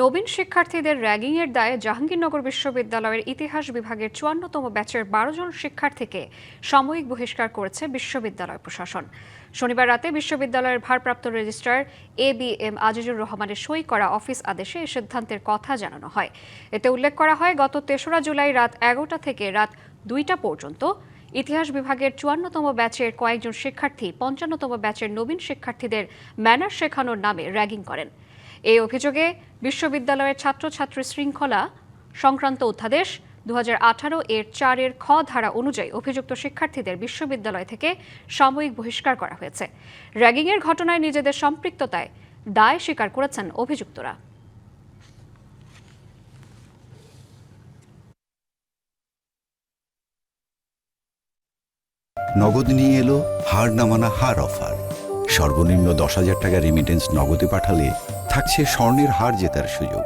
নবীন শিক্ষার্থীদের র্যাগিংয়ের দায়ে জাহাঙ্গীরনগর বিশ্ববিদ্যালয়ের ইতিহাস বিভাগের ৫৪তম ব্যাচের ১২ জন শিক্ষার্থীকে সাময়িক বহিষ্কার করেছে বিশ্ববিদ্যালয় প্রশাসন। শনিবার রাতে বিশ্ববিদ্যালয়ের ভারপ্রাপ্ত রেজিস্ট্রার ABM আজিজুর রহমানের সই করা অফিস আদেশে এই সিদ্ধান্তের কথা জানানো হয়। এতে উল্লেখ করা হয়, গত ৩রা জুলাই রাত ১১টা থেকে রাত ২টা পর্যন্ত ইতিহাস বিভাগের ৫৪তম ব্যাচের কয়েকজন শিক্ষার্থী ৫৫তম ব্যাচের নবীন শিক্ষার্থীদের ম্যানার শেখানোর নামে র্যাগিং করেন। এই অভিযোগে বিশ্ববিদ্যালয়ের ছাত্রছাত্রী শৃঙ্খলা সংক্রান্ত অধ্যাদেশ ২০১৮ এর ৪-এর খ ধারা অনুযায়ী অভিযুক্ত শিক্ষার্থীদের বিশ্ববিদ্যালয় থেকে সাময়িক বহিষ্কার করা হয়েছে। র্যাগিংয়ের ঘটনায় নিজেদের সম্পৃক্ততায় দায় স্বীকার করেছেন অভিযুক্তরা। নগদ নিয়ে এলো হার না মানা হার অফার। সর্বনিম্ন ১০,০০০ টাকা রেমিটেন্স নগদে পাঠালে থাকছে স্বর্ণের হার জেতার সুযোগ।